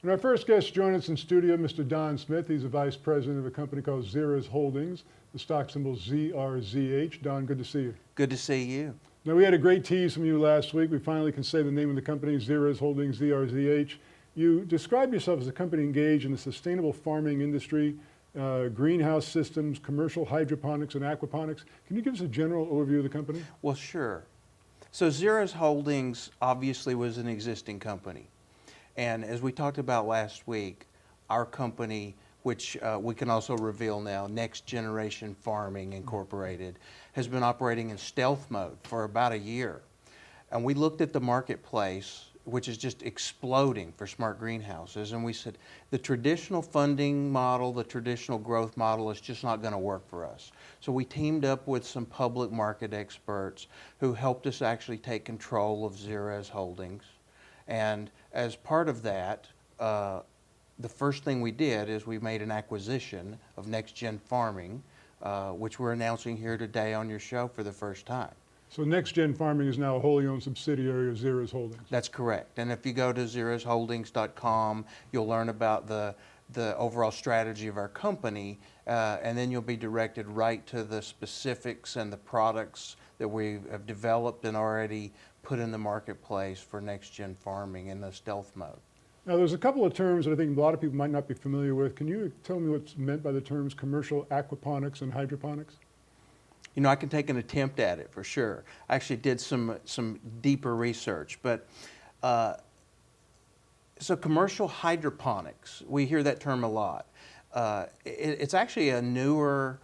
And our first guest joining us in studio, Mr. Don Smith. He's a vice president of a company called Zerez Holdings. The stock symbol is ZRZH. Don, good to see you. Good to see you. Now, we had a great tease from you last week. We finally can say the name of the company, Zerez Holdings, ZRZH. You describe yourself as a company engaged in the sustainable farming industry, greenhouse systems, commercial hydroponics, and aquaponics. Can you give us a general overview of the company? Well, sure. So Zerez Holdings obviously was an existing company. And as we talked about last week, our company, which we can also reveal now, Next Generation Farming Incorporated, has been operating in stealth mode for about a year. And we looked at the marketplace, which is just exploding for smart greenhouses, and we said the traditional funding model, the traditional growth model is just not going to work for us. So we teamed up with some public market experts who helped us actually take control of Zerez Holdings. And as part of that, the first thing we did is we made an acquisition of Next Gen Farming, which we're announcing here today on your show for the first time. So Next Gen Farming is now a wholly owned subsidiary of Zerez Holdings. That's correct. And if you go to zerezholdings.com, you'll learn about the overall strategy of our company, and then you'll be directed right to the specifics and the products that we have developed and already put in the marketplace for Next Gen Farming in the stealth mode. Now, there's a couple of terms that I think a lot of people might not be familiar with. Can you tell me what's meant by the terms commercial aquaponics and hydroponics? You know, I can take an attempt at it for sure. I actually did some deeper research, but so commercial hydroponics, we hear that term a lot. It's actually a newer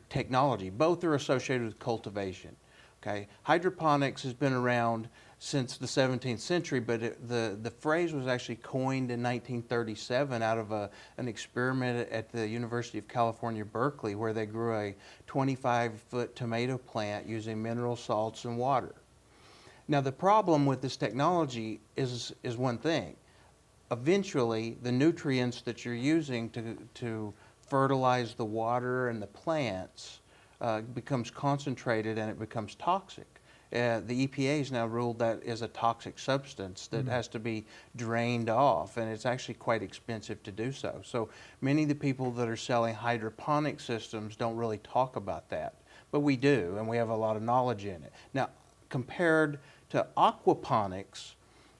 technology. Both are associated with cultivation. Okay, hydroponics has been around since the 17th century, but the phrase was actually coined in 1937 out of an experiment at the University of California, Berkeley, where they grew a 25-foot tomato plant using mineral salts and water. Now, the problem with this technology is one thing. Eventually, the nutrients that you're using to fertilize the water and the plants becomes concentrated and it becomes toxic. The EPA has now ruled that is a toxic substance that has to be drained off, and it's actually quite expensive to do so. So many of the people that are selling hydroponic systems don't really talk about that, but we do, and we have a lot of knowledge in it. Now, compared to aquaponics,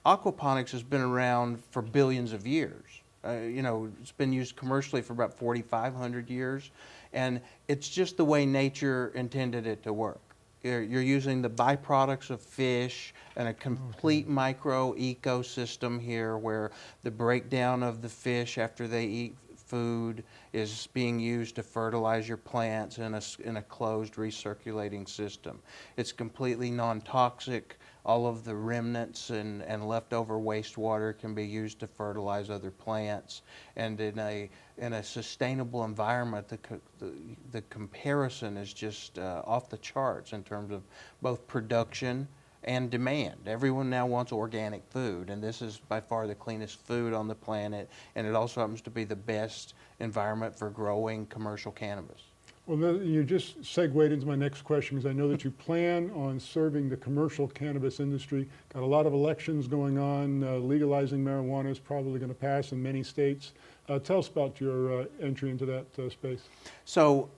aquaponics has been around for billions of years. You know, it's been used commercially for about 4,500 years, and it's just the way nature intended it to work. You're using the byproducts of fish and a complete micro ecosystem here where the breakdown of the fish after they eat food is being used to fertilize your plants in a closed recirculating system. It's completely non-toxic. All of the remnants and leftover wastewater can be used to fertilize other plants. And in a sustainable environment, the comparison is just off the charts in terms of both production and demand. Everyone now wants organic food, and this is by far the cleanest food on the planet, and it also happens to be the best environment for growing commercial cannabis. Well, you just segued into my next question, because I know that you plan on serving the commercial cannabis industry. Got a lot of elections going on. Legalizing marijuana is probably going to pass in many states. Tell us about your entry into that space. So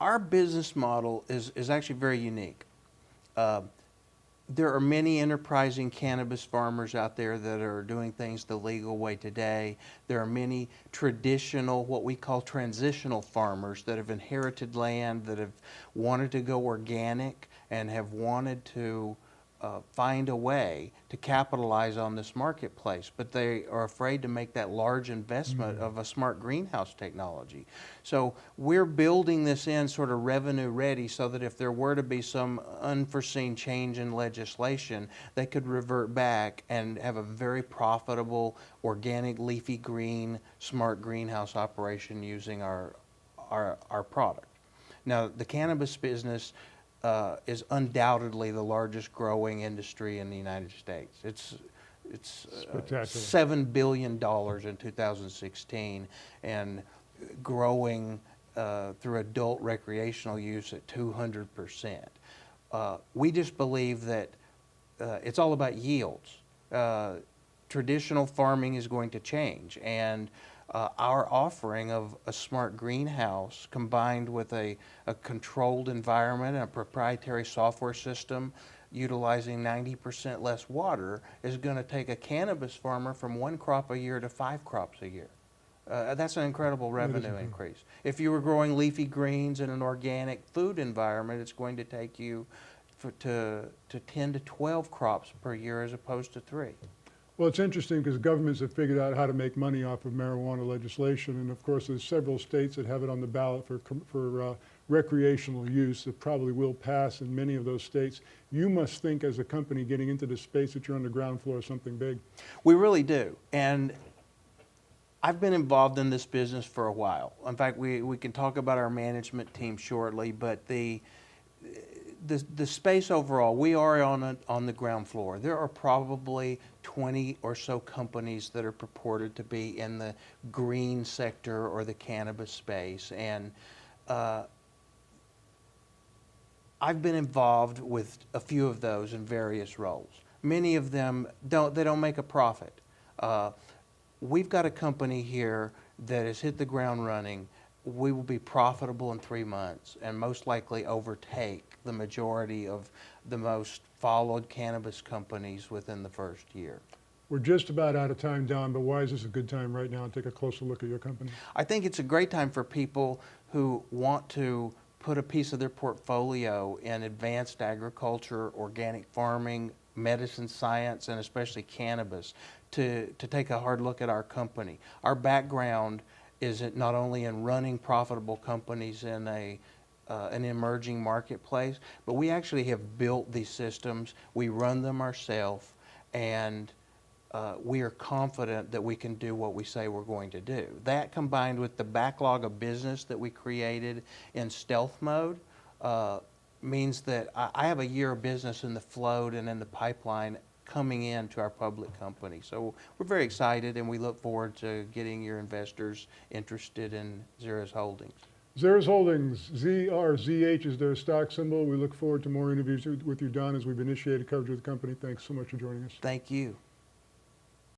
our business model is actually very unique. There are many enterprising cannabis farmers out there that are doing things the legal way today. There are many traditional, what we call transitional farmers that have inherited land, that have wanted to go organic and have wanted to find a way to capitalize on this marketplace, but they are afraid to make that large investment of a smart greenhouse technology. So we're building this in sort of revenue ready so that if there were to be some unforeseen change in legislation, they could revert back and have a very profitable organic leafy green smart greenhouse operation using our product. Now, the cannabis business is undoubtedly the largest growing industry in the United States. It's $7 billion in 2016 and growing through adult recreational use at 200%. We just believe that it's all about yields. Traditional farming is going to change, and our offering of a smart greenhouse combined with a controlled environment and a proprietary software system utilizing 90% less water is going to take a cannabis farmer from 1 crop a year to 5 crops a year. That's an incredible revenue increase. If you were growing leafy greens in an organic food environment, it's going to take you to 10 to 12 crops per year as opposed to 3. Well, it's interesting because governments have figured out how to make money off of marijuana legislation, and of course there's several states that have it on the ballot for recreational use. It probably will pass in many of those states. You must think as a company getting into this space that you're on the ground floor of something big. We really do, and I've been involved in this business for a while. In fact, we can talk about our management team shortly, but the space overall, we are on the ground floor. There are probably 20 or so companies that are purported to be in the green sector or the cannabis space, and I've been involved with a few of those in various roles. Many of them don't make a profit. We've got a company here that has hit the ground running. We will be profitable in 3 months and most likely overtake the majority of the most followed cannabis companies within the first year. We're just about out of time, Don, but why is this a good time right now to take a closer look at your company? I think it's a great time for people who want to put a piece of their portfolio in advanced agriculture, organic farming, medicine science, and especially cannabis to take a hard look at our company. Our background is not only in running profitable companies in an emerging marketplace, but we actually have built these systems. We run them ourselves, and we are confident that we can do what we say we're going to do. That combined with the backlog of business that we created in stealth mode means that I have a year of business in the float and in the pipeline coming into our public company. So we're very excited, and we look forward to getting your investors interested in Zerez Holdings. Zerez Holdings, ZRZH is their stock symbol. We look forward to more interviews with you, Don, as we've initiated coverage of the company. Thanks so much for joining us. Thank you.